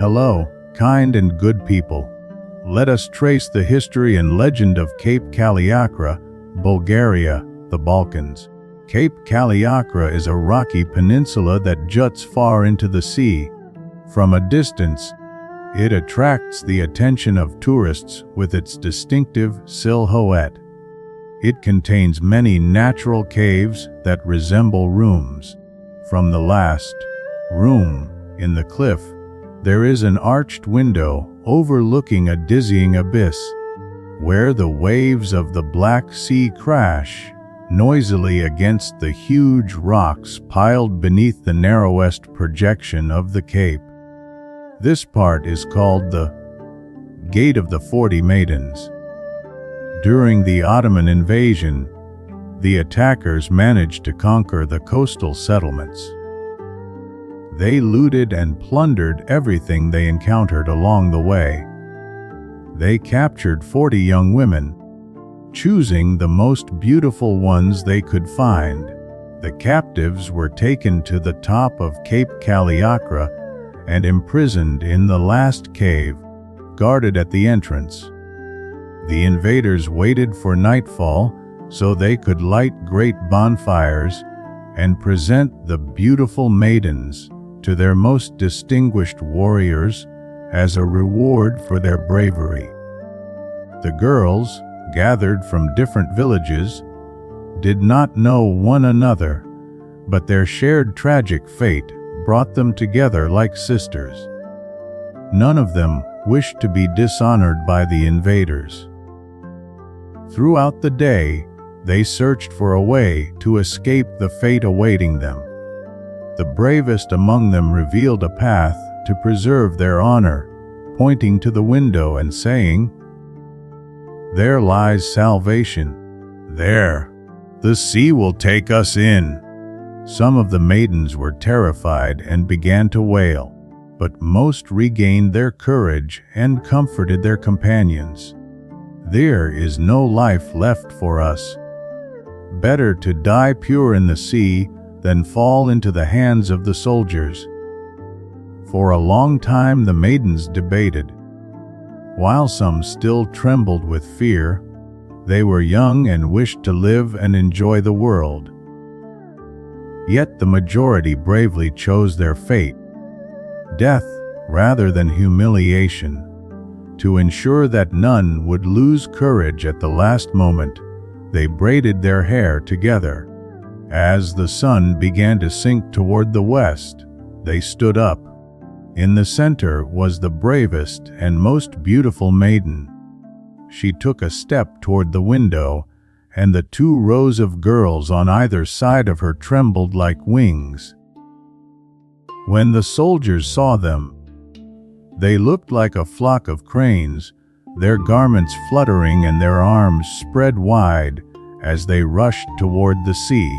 Hello, kind and good people. Let us trace the history and legend of Cape Kaliakra, Bulgaria, the Balkans. Cape Kaliakra is a rocky peninsula that juts far into the sea. From a distance, it attracts the attention of tourists with its distinctive silhouette. It contains many natural caves that resemble rooms. From the last room in the cliff, there is an arched window overlooking a dizzying abyss, where the waves of the Black Sea crash noisily against the huge rocks piled beneath the narrowest projection of the cape. This part is called the Gate of the 40 Maidens. During the Ottoman invasion, the attackers managed to conquer the coastal settlements. They looted and plundered everything they encountered along the way. They captured 40 young women, choosing the most beautiful ones they could find. The captives were taken to the top of Cape Kaliakra and imprisoned in the last cave, guarded at the entrance. The invaders waited for nightfall so they could light great bonfires and present the beautiful maidens to their most distinguished warriors as a reward for their bravery. The girls, gathered from different villages, did not know one another, but their shared tragic fate brought them together like sisters. None of them wished to be dishonored by the invaders. Throughout the day, they searched for a way to escape the fate awaiting them. The bravest among them revealed a path to preserve their honor, pointing to the window and saying, "There lies salvation. There. The sea will take us in." Some of the maidens were terrified and began to wail, but most regained their courage and comforted their companions. "There is no life left for us. Better to die pure in the sea than fall into the hands of the soldiers." For a long time the maidens debated. While some still trembled with fear, they were young and wished to live and enjoy the world. Yet the majority bravely chose their fate, death rather than humiliation. To ensure that none would lose courage at the last moment, they braided their hair together. As the sun began to sink toward the west, they stood up. In the center was the bravest and most beautiful maiden. She took a step toward the window, and the 2 rows of girls on either side of her trembled like wings. When the soldiers saw them, they looked like a flock of cranes, their garments fluttering and their arms spread wide as they rushed toward the sea.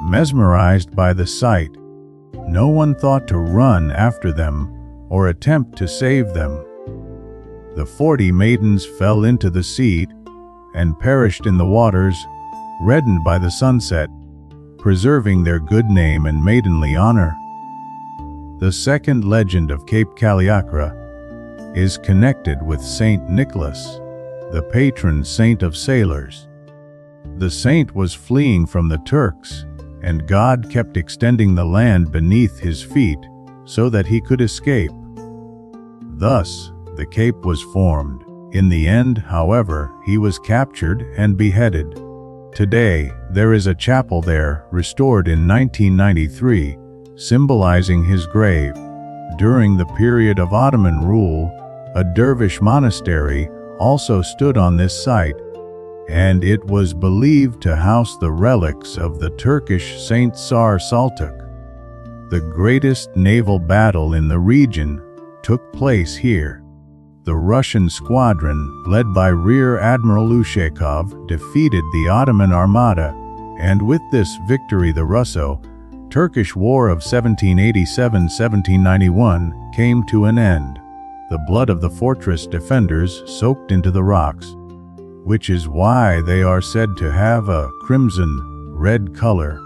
Mesmerized by the sight, no one thought to run after them or attempt to save them. The 40 maidens fell into the sea and perished in the waters, reddened by the sunset, preserving their good name and maidenly honor. The second legend of Cape Kaliakra is connected with Saint Nicholas, the patron saint of sailors. The saint was fleeing from the Turks, and God kept extending the land beneath his feet so that he could escape. Thus, the cape was formed. In the end, however, he was captured and beheaded. Today, there is a chapel there, restored in 1993, symbolizing his grave. During the period of Ottoman rule, a dervish monastery also stood on this site, and it was believed to house the relics of the Turkish Saint Sar Saltuk. The greatest naval battle in the region took place here. The Russian squadron, led by Rear Admiral Ushakov, defeated the Ottoman Armada, and with this victory the Russo-Turkish War of 1787-1791 came to an end. The blood of the fortress defenders soaked into the rocks, which is why they are said to have a crimson-red color.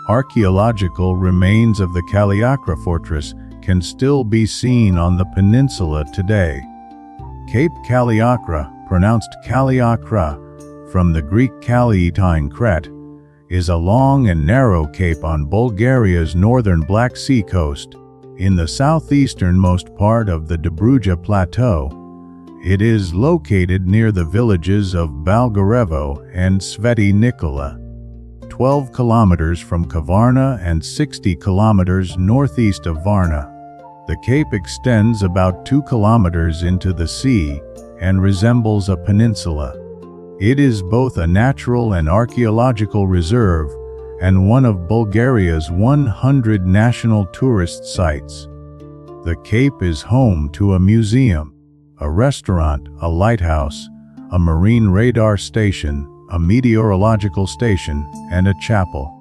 Archaeological remains of the Kaliakra fortress can still be seen on the peninsula today. Cape Kaliakra, pronounced Kaliakra, from the Greek Kalietine Kret, is a long and narrow cape on Bulgaria's northern Black Sea coast, in the southeasternmost part of the Dobruja Plateau. It is located near the villages of Balgarevo and Sveti Nikola, 12 kilometers from Kavarna and 60 kilometers northeast of Varna. The cape extends about 2 kilometers into the sea and resembles a peninsula. It is both a natural and archaeological reserve and one of Bulgaria's 100 national tourist sites. The Cape is home to a museum, a restaurant, a lighthouse, a marine radar station, a meteorological station, and a chapel.